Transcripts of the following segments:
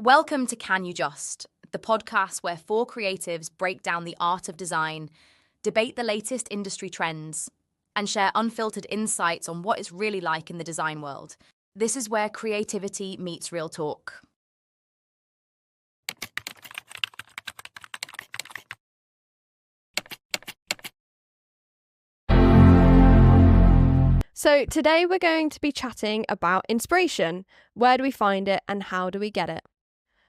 Welcome to Can You Just, the podcast where four creatives break down the art of design, debate the latest industry trends, and share unfiltered insights on what it's really like in the design world. This is where creativity meets real talk. So today we're going to be chatting about inspiration. Where do we find it and how do we get it?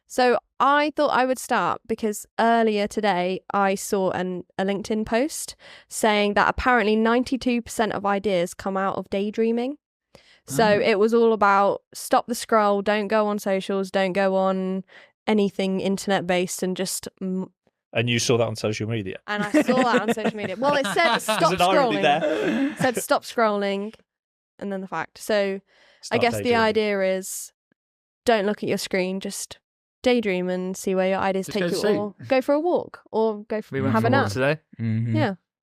So I thought I would start because earlier today I saw a LinkedIn post saying that apparently 92% of ideas come out of daydreaming. So it was all about stop the scroll, don't go on socials, don't go on anything internet based, and just... And you saw that on social media? And I saw that on social media. Well, it said stop scrolling. It said stop scrolling, and then the fact. So I guess the idea is don't look at your screen, just daydream and see where your ideas take you, or go for a walk, or go for have a nap today.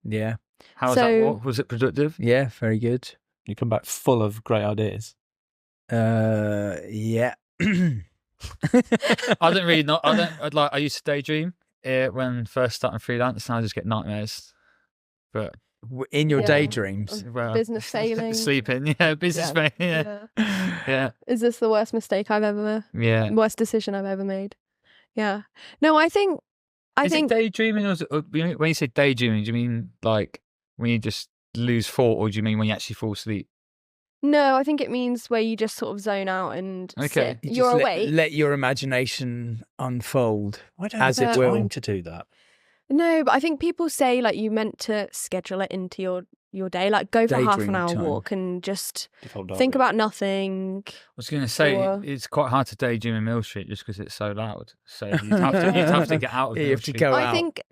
Yeah. How was that walk? Was it productive? Yeah, very good. You come back full of great ideas. Yeah. I used to daydream when first starting freelance, and I just get nightmares. But in your daydreams, business failing, sleeping, business failing, yeah. Is this the worst mistake I've ever? Yeah. Worst decision I've ever made. Yeah. No, I think. Is it daydreaming, or when you say daydreaming, do you mean like when you just lose thought, or do you mean when you actually fall asleep? No, I think it means where you just sort of zone out and sit. You're awake. Let your imagination unfold. I don't as have it will. time to do that. No, but I think people say like you meant to schedule it into your day, like go for a half an hour walk and just think about nothing. I was going to say it's quite hard to daydream in Mill Street just because it's so loud. So you'd have to get out of it. You have to go out. I think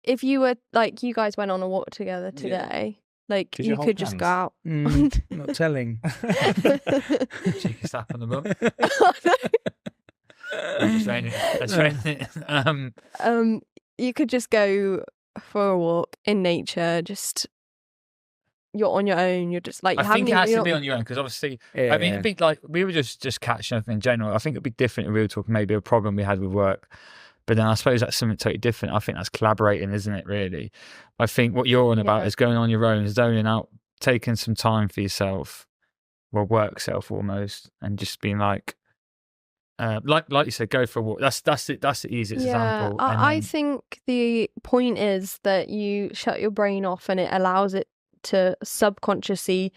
if you were like you guys went on a walk together today. Like you could just go out. Not telling. Cheeky slap on the bum. That's raining. You could just go for a walk in nature. Just you're on your own. You're just like. I think it has to be on your own because obviously, I mean, it'd be like we were just catching up in general. I think it'd be different in real talk. Maybe a problem we had with work. But then I suppose that's something totally different. I think that's collaborating, isn't it, really? I think what you're on about is going on your own, zoning out, taking some time for yourself, well, work self almost, and just being like you said, go for a walk. That's the easiest example. I think the point is that you shut your brain off and it allows it to subconsciously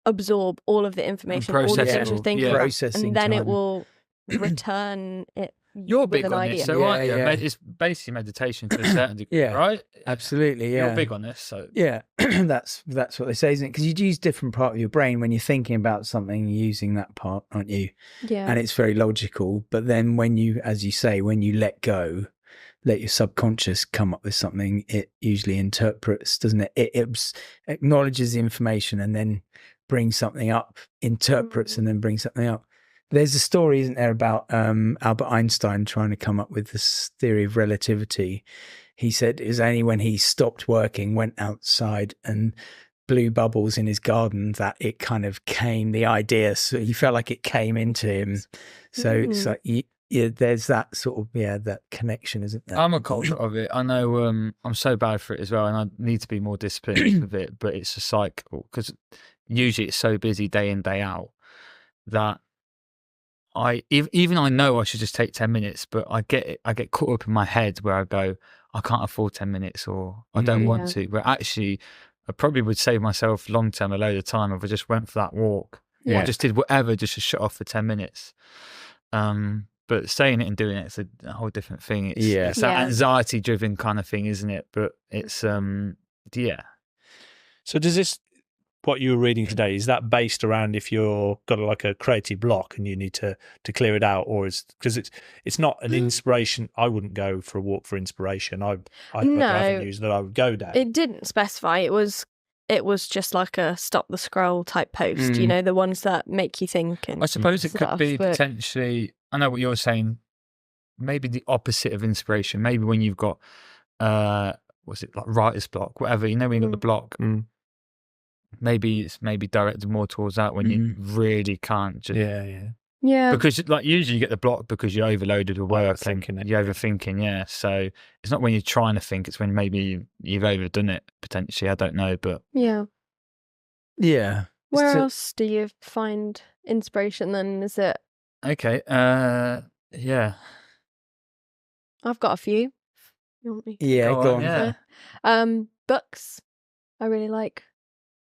absorb all of the information, all the things you're thinking about, and then it will return it. You're big on this, so aren't you? It's basically meditation to a certain degree, right? Absolutely, yeah. You're big on this, so yeah, that's what they say, isn't it? Because you use different part of your brain when you're thinking about something. You're using that part, aren't you? Yeah, and it's very logical. But then when you, as you say, when you let go, let your subconscious come up with something, it usually interprets, doesn't it? It acknowledges the information and then brings something up, interprets and then brings something up. There's a story, isn't there, about Albert Einstein trying to come up with this theory of relativity. He said it was only when he stopped working, went outside and blew bubbles in his garden that it kind of came, the idea. So he felt like it came into him. So it's like, there's that sort of, that connection, isn't there? I'm a culture of it. I know I'm so bad for it as well, and I need to be more disciplined with it, but it's a cycle because usually it's so busy day in, day out that I know I should just take 10 minutes, but I get caught up in my head where I go, I can't afford 10 minutes or I don't want to. But actually, I probably would save myself long term a load of time if I just went for that walk. Yeah. Or I just did whatever just to shut off for 10 minutes. But saying it and doing it, it's a whole different thing. It's that anxiety driven kind of thing, isn't it? But it's, So does this, what you were reading today, is that based around if you're got like a creative block and you need to clear it out, or is because it's not an inspiration? I wouldn't go for a walk for inspiration. I have avenues that I would go down. It didn't specify. It was just like a stop the scroll type post. You know, the ones that make you think. And I suppose it could be potentially. I know what you're saying. Maybe the opposite of inspiration. Maybe when you've got what's it like, writer's block, whatever. You know, when you've got the block. Maybe it's directed more towards that when you really can't just Yeah. Because like usually you get the block because you're overloaded with work Overthinking it. you're overthinking, yeah. So it's not when you're trying to think, it's when maybe you've overdone it potentially. I don't know, but Yeah. Yeah. Where So- else do you find inspiration then? Is it? okay. Yeah. I've got a few. You want me? Yeah, go on. Yeah. Books. I really like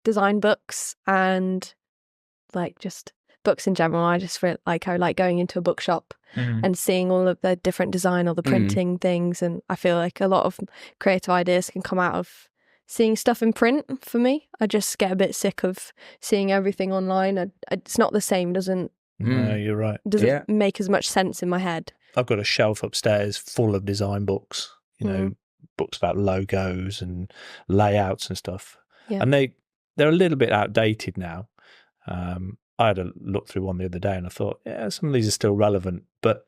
design books and like just books in general. I like going into a bookshop Mhm. and seeing all of the different design or the printing things, and I feel like a lot of creative ideas can come out of seeing stuff in print. For me, I just get a bit sick of seeing everything online. It's not the same. Doesn't No, you're right. make as much sense in my head. I've got a shelf upstairs full of design books, books about logos and layouts and stuff. Yeah. And they're a little bit outdated now. I had a look through one the other day and I thought, yeah, some of these are still relevant, but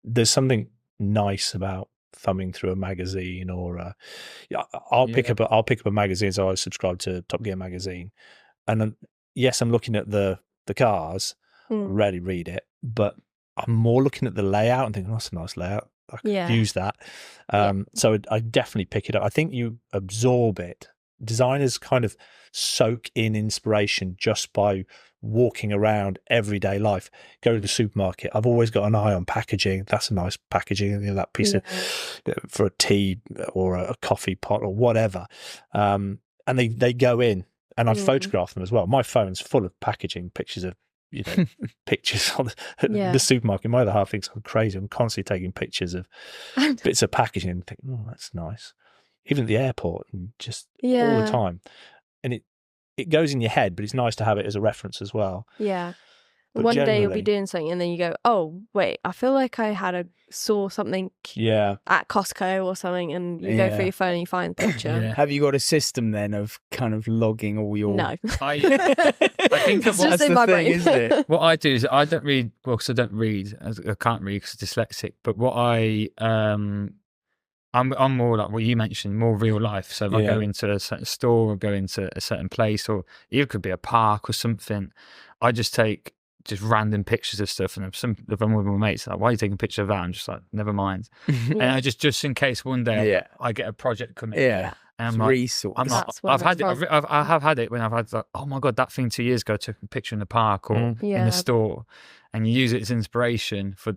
there's something nice about thumbing through a magazine or I'll pick up a magazine. So I subscribe to Top Gear magazine, and yes, I'm looking at the cars, rarely read it, but I'm more looking at the layout and thinking, oh, that's a nice layout. I could use that. So I definitely pick it up. I think you absorb it. Designers kind of soak in inspiration just by walking around everyday life. Go to the supermarket. I've always got an eye on packaging. That's a nice packaging. That piece of for a tea or a coffee pot or whatever. And they go in, and I photograph them as well. My phone's full of packaging pictures of pictures on the supermarket. My other half thinks I'm crazy. I'm constantly taking pictures of bits of packaging and think, oh, that's nice. Even at the airport, and just all the time. And it goes in your head, but it's nice to have it as a reference as well. Yeah. But one day you'll be doing something and then you go, oh, wait, I feel like I saw something at Costco or something, and you go through your phone and you find the picture. Have you got a system then of kind of logging all your... No. I think it's just in my brain, isn't it? What I do is I don't read, because I don't read, I can't read because I'm dyslexic, but what I'm more like what you mentioned, more real life. So if I go into a certain store or go into a certain place, or it could be a park or something, I just take just random pictures of stuff. And if I'm with my mates, like, why are you taking a picture of that? I'm just like, never mind. And I just in case one day I get a project coming. Yeah. And I'm like, resource. I've had it. I have had it when I've had like, oh my god, that thing 2 years ago, I took a picture in the park or in the store, and you use it as inspiration for.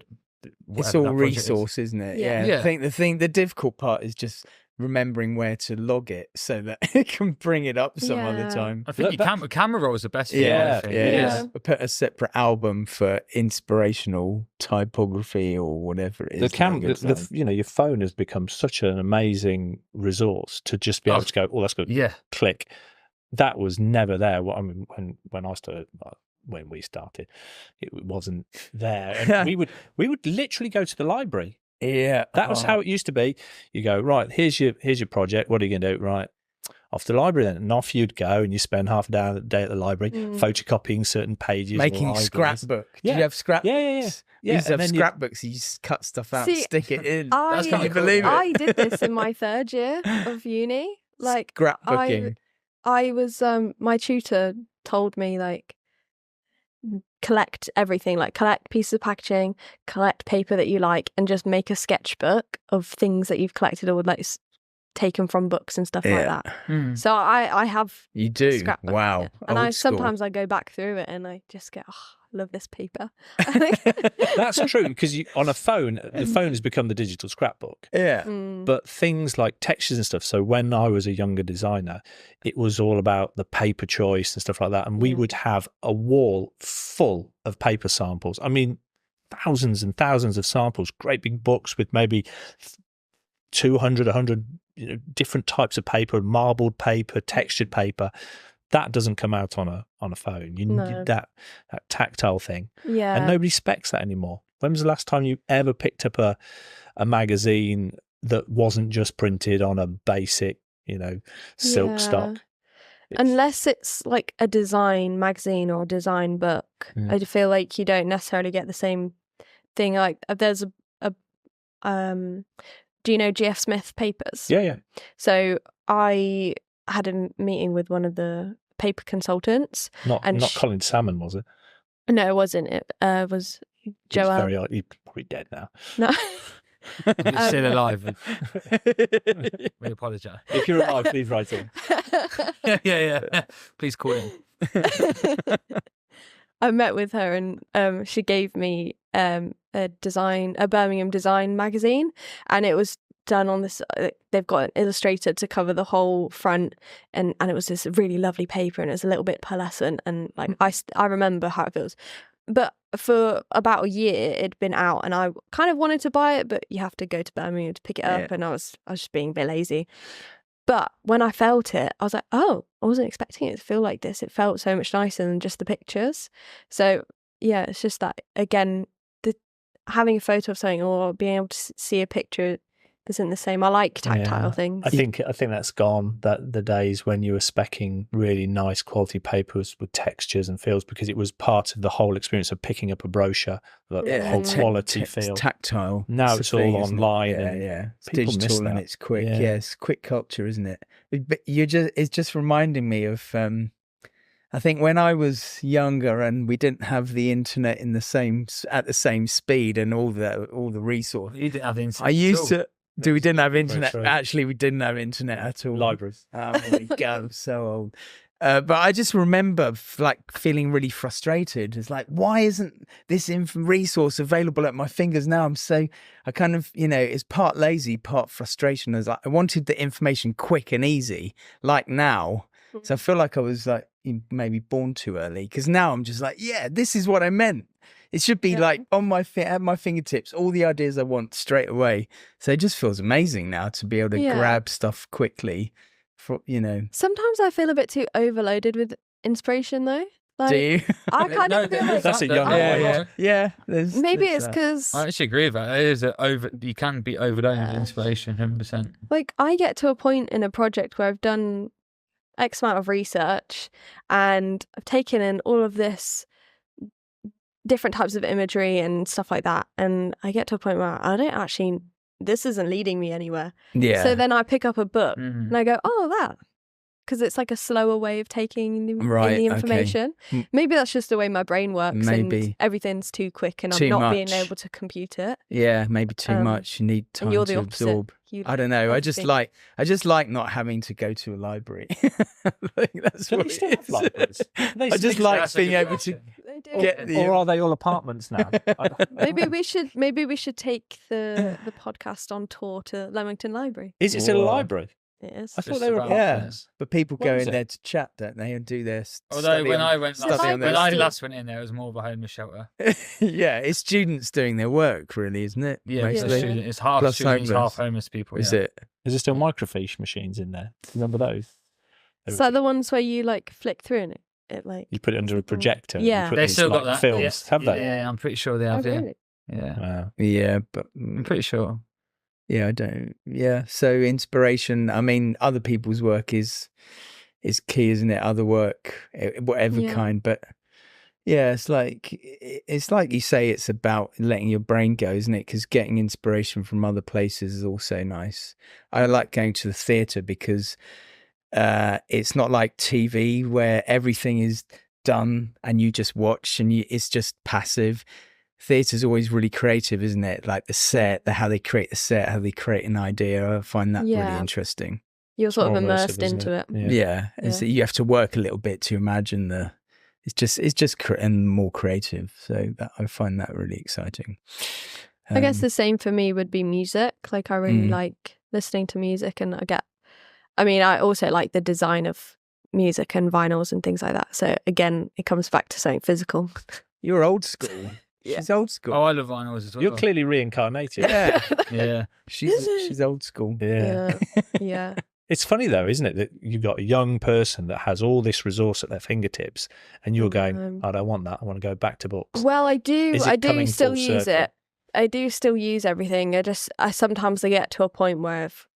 It's all resource, isn't it? Yeah. I think the difficult part is just remembering where to log it so that it can bring it up some other time. I think your camera roll is the best. Yeah. Put a separate album for inspirational typography or whatever it is. Your phone has become such an amazing resource to just be able to go, oh, that's good. Yeah. Click. That was never there. I mean, when I started. When we started, it wasn't there, and we would literally go to the library. Yeah, that was how it used to be. You go, right, here's your project. What are you going to do? Right, off to the library then, and off you'd go, and you spend half a day at the library photocopying certain pages, making scrapbook. Did you have scrapbooks? Yeah. You used to have scrapbooks. You just cut stuff out, and stick it in. Can you believe it? I did this in my third year of uni. Like scrapbooking. I was my tutor told me like, collect everything, like collect pieces of packaging, collect paper that you like, and just make a sketchbook of things that you've collected or like taken from books and stuff like that. So I have scrapbook, wow. And sometimes I go back through it and I just go, oh, I love this paper. That's true, because on a phone, the phone has become the digital scrapbook. But things like textures and stuff, so when I was a younger designer, it was all about the paper choice and stuff like that, and we would have a wall full of paper samples. I mean, thousands and thousands of samples, great big books with maybe 200, 100 different types of paper, marbled paper, textured paper. That doesn't come out on a phone. You need that tactile thing. Yeah. And nobody specs that anymore. When was the last time you ever picked up a magazine that wasn't just printed on a basic, silk stock? Unless it's like a design magazine or a design book, I feel like you don't necessarily get the same thing. Like there's do you know GF Smith papers? Yeah. So I had a meeting with one of the paper consultants. Not Colin Salmon, was it? No, it wasn't. It was Joelle. He's probably dead now. No. He's still alive. We apologise. If you're alive, please write in. Yeah. Please call him. I met with her and she gave me a Birmingham design magazine, and it was done on this. They've got an illustrator to cover the whole front, and it was this really lovely paper, and it was a little bit pearlescent, and like I remember how it feels. But for about a year, it'd been out, and I kind of wanted to buy it, but you have to go to Birmingham to pick it up, and I was just being a bit lazy. But when I felt it, I was like, oh, I wasn't expecting it to feel like this. It felt so much nicer than just the pictures. So yeah, it's just that, again, having a photo of something or being able to see a picture isn't the same. I like tactile things. I think that's gone. That the days when you were speccing really nice quality papers with textures and feels, because it was part of the whole experience of picking up a brochure, the whole quality feel. Tactile. Now it's all online. It's digital and it's quick. Yeah, it's quick culture, isn't it? But it's just reminding me of. I think when I was younger and we didn't have the internet at the same speed and all the resources. You didn't have the internet. I used to. We didn't have internet. Actually, we didn't have internet at all. Libraries. Oh my God, I'm so old. But I just remember like feeling really frustrated. It's like, why isn't this resource available at my fingers now? I kind of, it's part lazy, part frustration. As I wanted the information quick and easy, like now. So I feel like I was like maybe born too early, because now I'm just like, yeah, this is what I meant. It should be like at my fingertips, all the ideas I want straight away. So it just feels amazing now to be able to grab stuff quickly. Sometimes I feel a bit too overloaded with inspiration, though. Like, do you? I kind of feel like that's a young one. Yeah. Maybe it's because I actually agree with that. It is you can be overloaded with inspiration, 100%. Like, I get to a point in a project where I've done X amount of research and I've taken in all of this different types of imagery and stuff like that, and I get to a point where this isn't leading me anywhere. Yeah. So then I pick up a book and I go, that, because it's like a slower way of taking in the information. Okay. Maybe that's just the way my brain works. Maybe. And everything's too quick and Too I'm not much. being able to compute it. Yeah, maybe too much. You need time and you're the to opposite. absorb. I don't know. I just like not having to go to a library. That's Do what they still have libraries? I just like being able to get the. Or are they all apartments now? Maybe we should take the podcast on tour to Leamington Library. Is it still a library? It is. I thought they were But people What go is in it? there to chat, don't they, and do their Although when I last went in there, it was more of a homeless shelter. Yeah, it's students doing their work, really, isn't it? Yeah, mostly. it's half Plus students, homeless. half homeless people. Is yeah. it? Is there still microfiche machines in there? Remember those? Is that the ones where you like flick through and it like You put it under a projector. and Yeah. you put They these, still like, got that. films. Have they? Yeah, I'm pretty sure they have. really? Yeah. Wow. Yeah, but I'm pretty sure. yeah, I don't. Yeah, so inspiration. I mean, other people's work is key, isn't it? Other work, whatever kind. But yeah, it's like you say, it's about letting your brain go, isn't it? Because getting inspiration from other places is also nice. I like going to the theatre because it's not like TV where everything is done and you just watch and it's just passive. Theatre's always really creative, isn't it? Like the set, how they create the set, how they create an idea. I find that really interesting. You're sort of More immersive, immersed isn't into it. Yeah. You have to work a little bit to imagine it's just and more creative. So I find that really exciting. I guess the same for me would be music. Like I really like listening to music, and I also like the design of music and vinyls and things like that. So again, it comes back to something physical. You're old school. She's old school. Oh, I love vinyls as well. You're clearly reincarnated. Yeah. Yeah. She's old school. Yeah. Yeah. It's funny though, isn't it, that you've got a young person that has all this resource at their fingertips, and you're going, I don't want that. I want to go back to books. Well, I do still full use circle? it. I do still use everything. I sometimes get to a point where if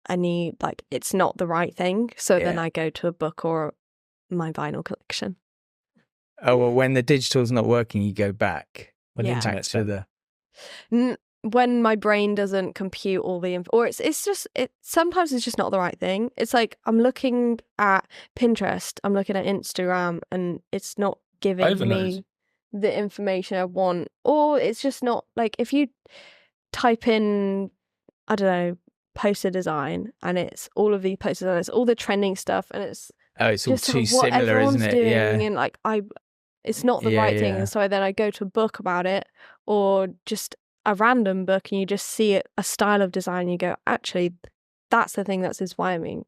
I need, like, it's not the right thing, so then I go to a book or my vinyl collection. Oh, well, when the digital's not working, you go back. When the Yeah. internet's to dead. When my brain doesn't compute all the or sometimes it's just not the right thing. It's like I'm looking at Pinterest, I'm looking at Instagram, and it's not giving Overload. me the information I want, or it's just not like if you type in, I don't know, poster design, and it's all of the posters and it's all the trending stuff, and it's all just too what similar, everyone's isn't it? doing, Yeah. and like it's not the right thing, and so then I go to a book about it, or just a random book, and you just see a style of design, and you go, actually, that's the thing that's inspiring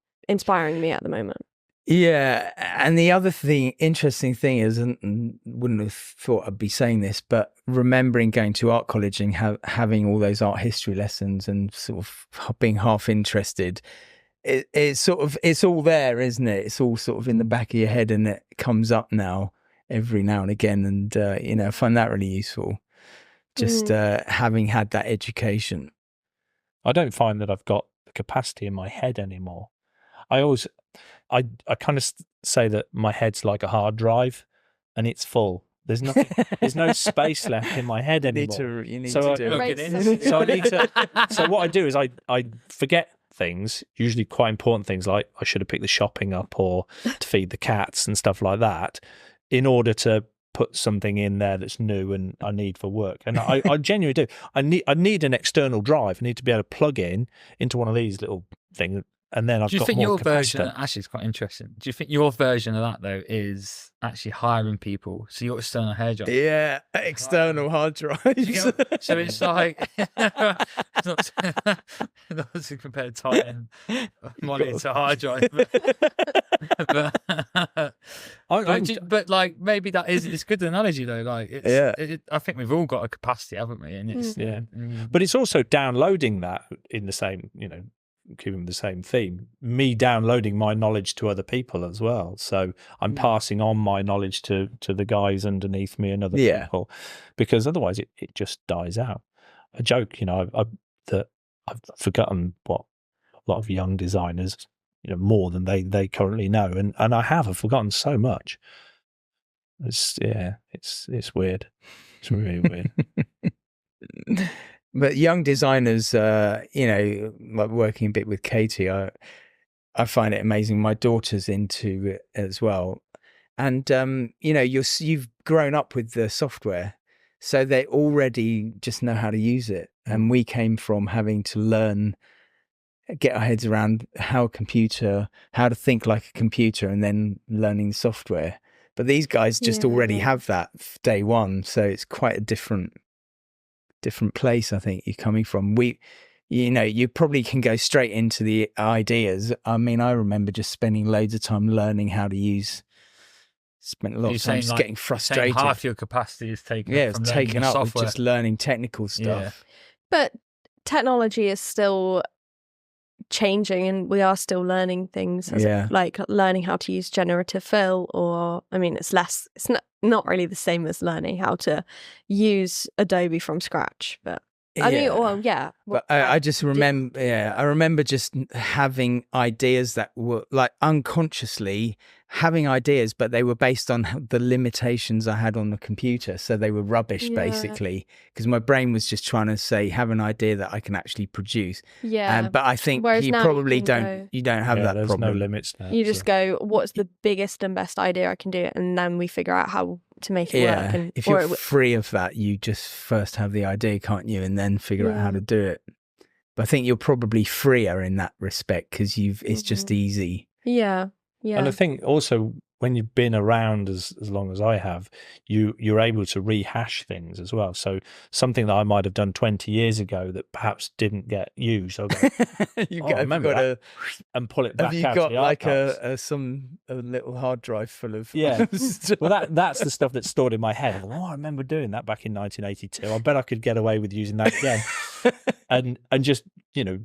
me at the moment. Yeah, and the other interesting thing is, and wouldn't have thought I'd be saying this, but remembering going to art college and having all those art history lessons and sort of being half interested, it's all there, isn't it? It's all sort of in the back of your head, and it comes up now every now and again, and I find that really useful. Just having had that education. I don't find that I've got the capacity in my head anymore. I kind of say that my head's like a hard drive, and it's full. There's nothing. There's no space left in my head anymore. You need to do it. So I need to. So what I do is I forget things, usually quite important things, like I should have picked the shopping up or to feed the cats and stuff like that, in order to put something in there that's new and I need for work. And I genuinely do. I need an external drive. I need to be able to plug into one of these little things. And then I've got more capacity. Do you think your version, actually, it's quite interesting. Do you think your version of that, though, is actually hiring people? So your external hair drive. Yeah, external hard drives. So it's like, not to compare tying money to hard drive. But like, maybe it's a good analogy, though. Like, I think we've all got a capacity, haven't we? And it's, but it's also downloading that in the same, keeping the same theme, me downloading my knowledge to other people as well. So I'm passing on my knowledge to the guys underneath me and other people, because otherwise it just dies out. A joke, that I've forgotten what a lot of young designers, more than they currently know, and I've forgotten so much. It's weird. It's really weird. But young designers, like working a bit with Katie, I find it amazing. My daughter's into it as well. And, you've grown up with the software, so they already just know how to use it. And we came from having to get our heads around how to think like a computer, and then learning software. But these guys just already have that day one. So it's quite a different place, I think, you're coming from. You probably can go straight into the ideas. I mean, I remember just spending loads of time learning how to use. Spent a lot of time just getting frustrated. Half your capacity is taken up. It's taken up with just learning technical stuff. But technology is still changing, and we are still learning things. Like learning how to use generative fill, or it's not really the same as learning how to use Adobe from scratch, but But I just remember, I remember just having ideas that were like unconsciously having ideas, but they were based on the limitations I had on the computer. So they were rubbish, basically, because my brain was just trying to have an idea that I can actually produce. Yeah. But I think you probably don't have that there's problem. No limits now. You just go, what's the biggest and best idea I can do? And then we figure out how to make it work. And if you're free of that, you just first have the idea, can't you? And then figure out how to do it. But I think you're probably freer in that respect, because it's just easy. Yeah. Yeah. And I think also when you've been around as long as I have, you're able to rehash things as well. So something that I might have done 20 years ago that perhaps didn't get used, I'll go, remember that, and pull it back out. Have you out got like a little hard drive full of stuff? Well, that's the stuff that's stored in my head. I remember doing that back in 1982. I bet I could get away with using that again, and just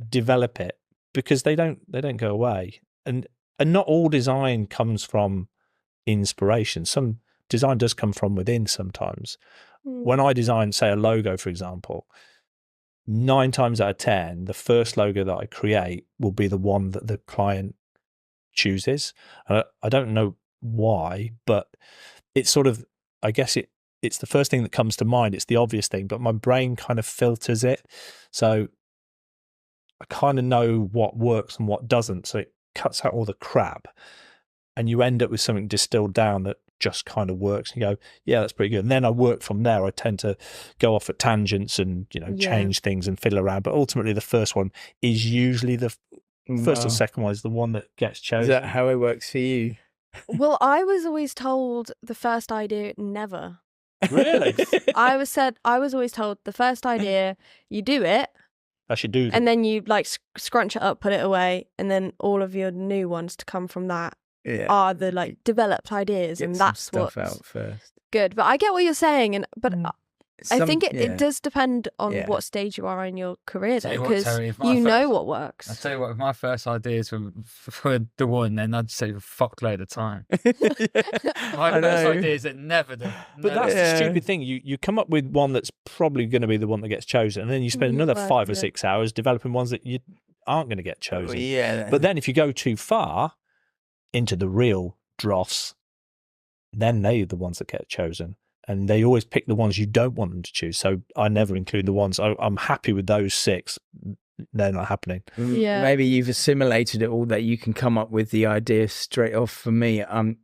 develop it, because they don't go away. And not all design comes from inspiration. Some design does come from within sometimes. When I design, say, a logo, for example, 9 times out of 10, the first logo that I create will be the one that the client chooses. I don't know why, but it's sort of, I guess it's the first thing that comes to mind. It's the obvious thing, but my brain kind of filters it. So I kind of know what works and what doesn't. So it cuts out all the crap, and you end up with something distilled down that just kind of works, and you go, yeah, that's pretty good. And then I work from there. I tend to go off at tangents and, change things and fiddle around. But ultimately, the first one is usually the first or second one is the one that gets chosen. Is that how it works for you? Well, I was always told the first idea never. Really? I was always told the first idea, you do it. I should do that. And then you like scrunch it up, put it away, and then all of your new ones to come from that are the like developed ideas, and that's stuff what's out first. good. But I get what you're saying, but I think it does depend on Yeah. what stage you are in your career, though, Tell you what, because Terry, if my you know first- what works. I tell you what, if my first ideas were for the one, then I'd say a fuck load of time. My I first know. ideas that never do. But that's the stupid thing. You come up with one that's probably going to be the one that gets chosen, and then you spend another Right, 5 or yeah. 6 hours developing ones that you aren't going to get chosen. Well, yeah. But then if you go too far into the real dross, then they're the ones that get chosen. And they always pick the ones you don't want them to choose. So I never include the ones. I'm happy with those 6. They're not happening. Yeah. Maybe you've assimilated it all that you can come up with the idea straight off. For me, I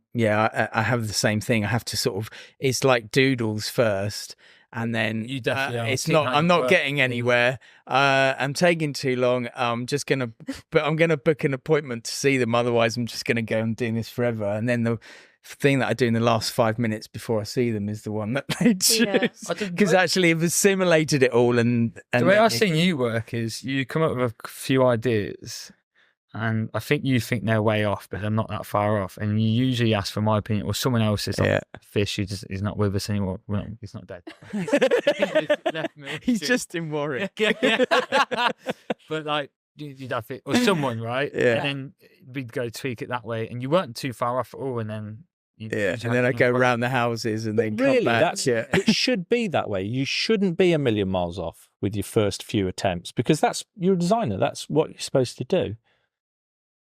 have the same thing. I have to sort of, it's like doodles first. And then You definitely are. it's See not. how I'm you not work. getting anywhere. I'm taking too long. I'm gonna book an appointment to see them. Otherwise, I'm just gonna go and do this forever. And then the thing that I do in the last 5 minutes before I see them is the one that they Yeah. choose. Because actually, I've assimilated it all. And The way I've seen you work is you come up with a few ideas, and I think you think they're way off, but they're not that far off. And you usually ask for my opinion, or someone else's. Like, Fish, he's not with us anymore. Well, he's not dead. He's just in Warwick. But like, you'd have it, or someone, right? Yeah. And then we'd go tweak it that way, and you weren't too far off at all. And then And then I go around the houses and then Really, come back. it should be that way. You shouldn't be a million miles off with your first few attempts, because you're a designer. That's what you're supposed to do.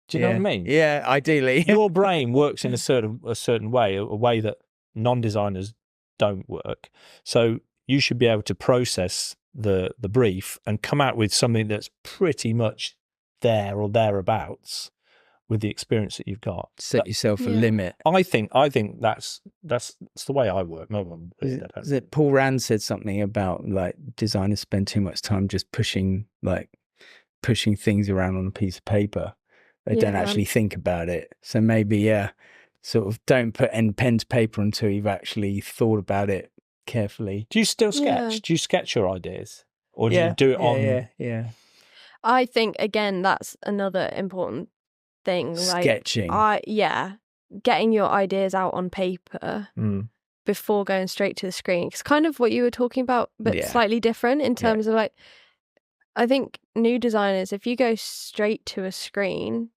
Do you know what I mean? Yeah, ideally. Your brain works in a certain way, a way that non-designers don't work. So you should be able to process the brief and come out with something that's pretty much there or thereabouts with the experience that you've got. Set yourself a limit. I think that's the way I work. No one. Is it Paul Rand said something about like designers spend too much time just pushing things around on a piece of paper. They don't actually think about it. So maybe, sort of don't put pen to paper until you've actually thought about it carefully. Do you still sketch? Yeah. Do you sketch your ideas? Or do you do it on... Yeah. I think, again, that's another important thing. Like, Sketching. Getting your ideas out on paper before going straight to the screen. It's kind of what you were talking about, but slightly different in terms of like, I think new designers, if you go straight to a screen,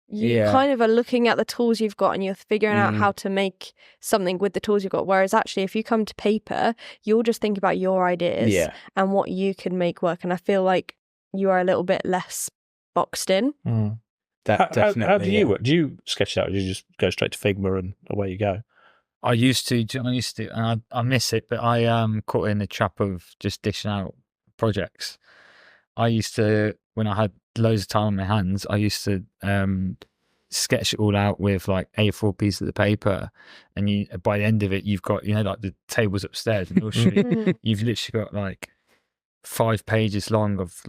you kind of are looking at the tools you've got and you're figuring out how to make something with the tools you've got. Whereas actually, if you come to paper, you'll just think about your ideas and what you can make work. And I feel like you are a little bit less boxed in. Definitely. How do you work? Do you sketch it out, or do you just go straight to Figma and away you go? I used to, and I miss it, but I caught in the trap of just dishing out projects. I used to, when I had loads of time on my hands, I used to sketch it all out with like A4 pieces of paper, and by the end of it, you've got like the tables upstairs, and you've literally got like 5 pages long of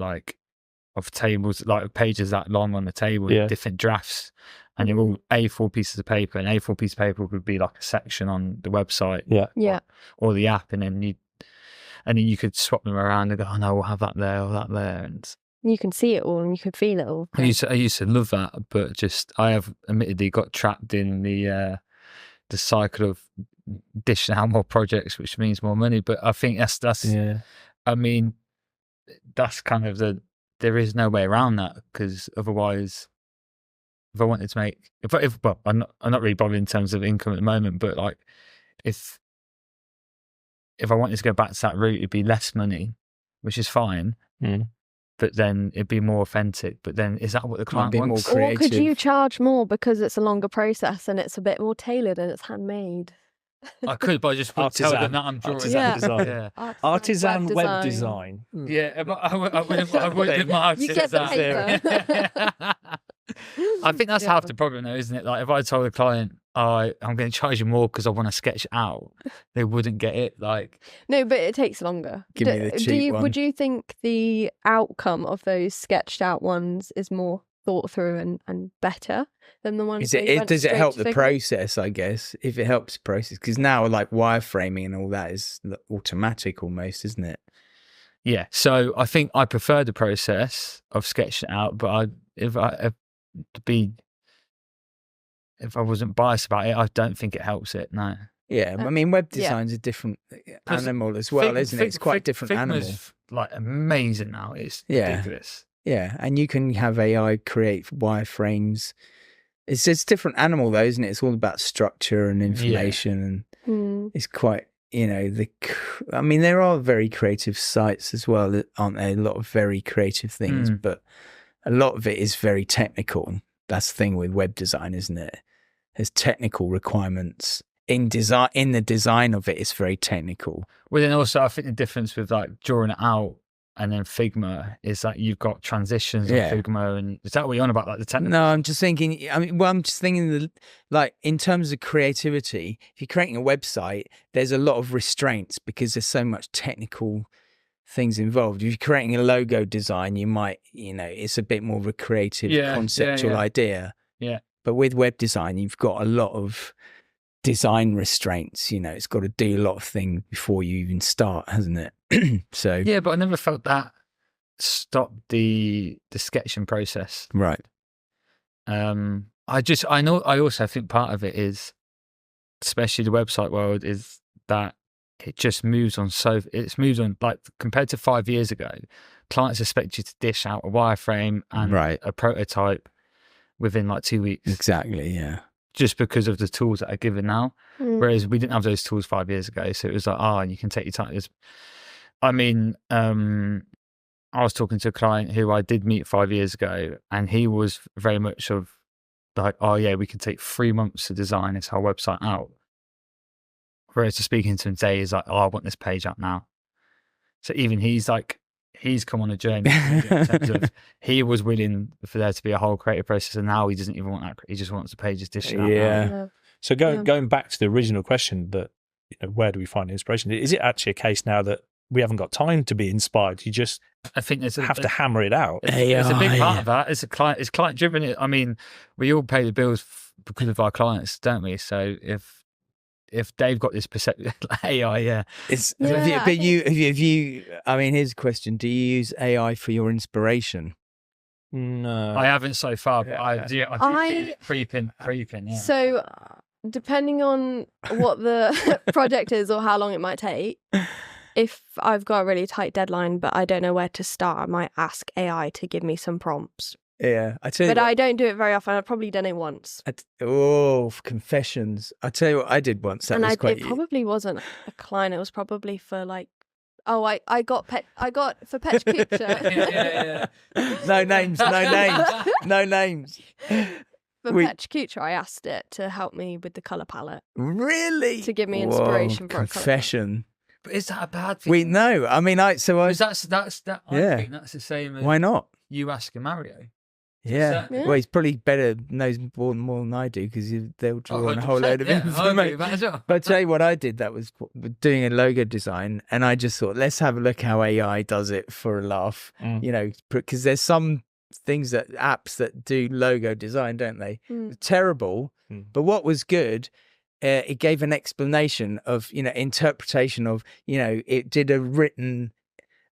tables, like pages that long on the table, different drafts, and you're all A4 pieces of paper, and A4 piece of paper would be like a section on the website, or the app, and then you could swap them around and go, oh no, we'll have that there or that there, and you can see it all and you can feel it all. I used to love that, but I have admittedly got trapped in the cycle of dishing out more projects, which means more money. But I think that's I mean, that's kind of there is no way around that, because otherwise, if I wanted to make, I'm not really bothered in terms of income at the moment, but like if I wanted to go back to that route, it'd be less money, which is fine. But then it'd be more authentic. But then, is that what the client wants? Or could you charge more because it's a longer process and it's a bit more tailored and it's handmade? I could, but I just wouldn't tell them that I'm drawing. Artisan web design. Yeah, I wouldn't my You get the paper. I think that's half the problem, though, isn't it? Like, if I told a client, I'm going to charge you more because I want to sketch it out, they wouldn't get it. Like, no, but it takes longer. Give me the cheap one. Would you think the outcome of those sketched out ones is more thought through and better than the ones? Does it help the process? I guess if it helps the process, because now like wireframing and all that is automatic almost, isn't it? Yeah. So I think I prefer the process of sketching it out, but if I wasn't biased about it, I don't think it helps it. No. Yeah, I mean, web design's a different animal as well, isn't it? It's quite a different animal. Like amazing now. It's ridiculous. Yeah, and you can have AI create wireframes. It's a different animal, though, isn't it? It's all about structure and information, and it's quite, I mean, there are very creative sites as well, aren't there? A lot of very creative things, but a lot of it is very technical. That's the thing with web design, isn't it? There's technical requirements. In the design of it, it's very technical. Well, then also, I think the difference with like drawing it out and then Figma is that you've got transitions in Figma, and is that what you're on about, like the technical? No, I'm just thinking. I'm just thinking like in terms of creativity. If you're creating a website, there's a lot of restraints because there's so much technical things involved. If you're creating a logo design, you might, it's a bit more of a creative, conceptual idea. Yeah. But with web design, you've got a lot of design restraints. It's got to do a lot of things before you even start, hasn't it? So yeah, but I never felt that stopped the sketching process. Right. I also think part of it is, especially the website world, is that it just moves on. Like compared to 5 years ago, clients expect you to dish out a wireframe and a prototype within like 2 weeks. Exactly. Yeah. Just because of the tools that are given now. Whereas we didn't have those tools 5 years ago. So it was like, you can take your time. I mean, I was talking to a client who I did meet 5 years ago, and he was very much of like, we can take 3 months to design this whole website out. Whereas to speaking to him today is like, I want this page up now. So even he's come on a journey in terms of he was willing for there to be a whole creative process, and now he doesn't even want that. He just wants the pages dished out. Yeah. So going back to the original question, that where do we find inspiration? Is it actually a case now that we haven't got time to be inspired? You just I think have to hammer it out. It's a big part of that. It's client driven. I mean, we all pay the bills because of our clients, don't we? So if they've got this perception, AI, it's. But you. I mean, here's a question: do you use AI for your inspiration? No, I haven't so far. But I creeping. Yeah. So, depending on what the project is or how long it might take, if I've got a really tight deadline but I don't know where to start, I might ask AI to give me some prompts. Yeah, I don't do it very often. I've probably done it once. Confessions! I tell you what, I did once. It probably wasn't a client. It was probably for like, I got for Petch Kucha. No names. For Petch Kucha, I asked it to help me with the colour palette. Really? To give me inspiration for confession. But is that a bad thing? No. I mean, I think that's the same as why not? You asking Mario. Yeah. Well, he's probably knows more than I do, because they'll draw on a whole load of information. But I tell you what I did, that was doing a logo design, and I just thought, let's have a look how AI does it for a laugh. Because there's some apps that do logo design, don't they? Terrible. But what was good, it gave an explanation of, interpretation of, it did a written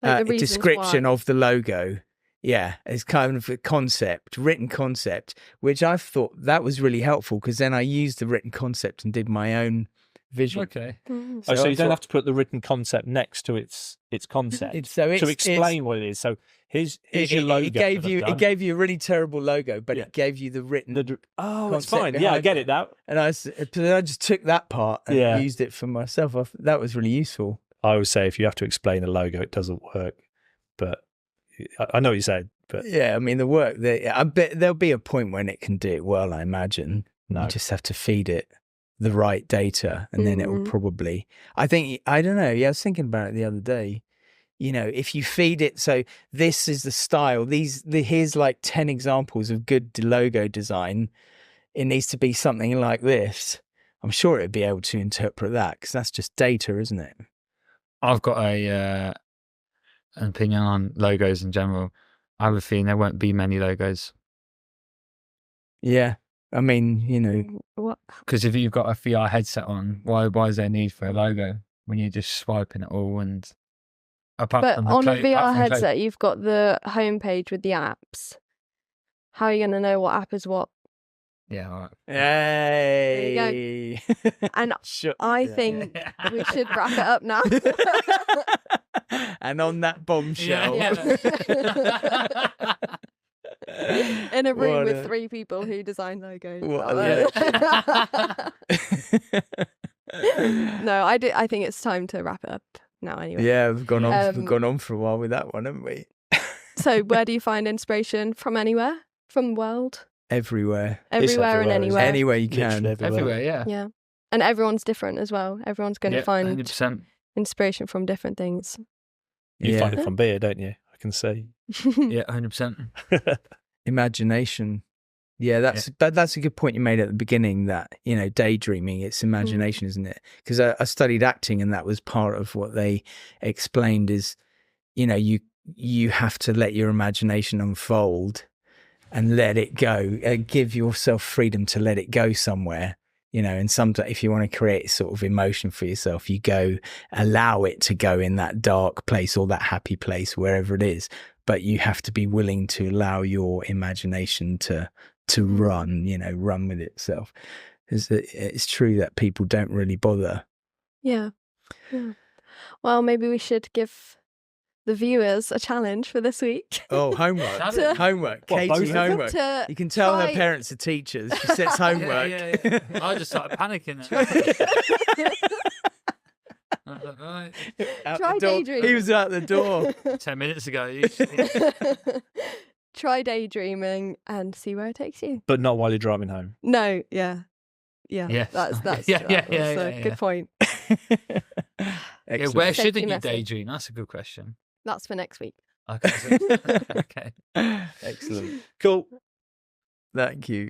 description of the logo. Yeah, it's kind of a written concept, which I thought that was really helpful, because then I used the written concept and did my own visual. Okay. So you don't have to put the written concept next to its concept to explain what it is. So here's your logo. It gave you a really terrible logo, but it gave you the written. It's fine. Yeah, I get it now. And I just took that part and used it for myself. That was really useful. I always say, if you have to explain a logo, it doesn't work. But I know what you said. But yeah, I mean, the work. I bet there'll be a point when it can do it well, I imagine. No. You just have to feed it the right data, and then it will probably. I don't know. Yeah, I was thinking about it the other day. if you feed it, so this is the style, here's like 10 examples of good logo design. It needs to be something like this. I'm sure it'd be able to interpret that, because that's just data, isn't it? I've got an opinion on logos in general. I have a feeling there won't be many logos. Yeah. I mean, What? Because if you've got a VR headset on, why is there a need for a logo when you're just swiping it all? And But on a VR headset, you've got the homepage with the apps. How are you going to know what app is what? Yeah, all right. Hey. There you go. And I think we should wrap it up now. And on that bombshell. In a room with 3 people who design logos. No, I think it's time to wrap it up now anyway. Yeah, we've gone on for a while with that one, haven't we? So where do you find inspiration? From anywhere? From the world? Everywhere. Everywhere and anywhere. Anywhere you can. Everywhere, yeah. Yeah. And everyone's different as well. Everyone's going to find 100%. inspiration from different things. You find it from beer, don't you? I can see. Yeah, 100%. Imagination. Yeah, that's a good point you made at the beginning, that, daydreaming, it's imagination, isn't it? Because I studied acting, and that was part of what they explained is, you have to let your imagination unfold and let it go, give yourself freedom to let it go somewhere, and sometimes if you want to create sort of emotion for yourself, you allow it to go in that dark place or that happy place, wherever it is. But you have to be willing to allow your imagination to run with itself. It's true that people don't really bother. Yeah. Well, maybe we should give the viewers a challenge for this week. Oh, homework. Homework. Katie, homework. You can tell her parents are teachers. She sets homework. Yeah. I just started panicking. Try daydreaming. He was out the door 10 minutes ago. Try daydreaming and see where it takes you. But not while you're driving home. No, yeah. Yes. That's a good point. Where shouldn't you daydream? That's a good question. That's for next week. Okay. Excellent. Cool. Thank you.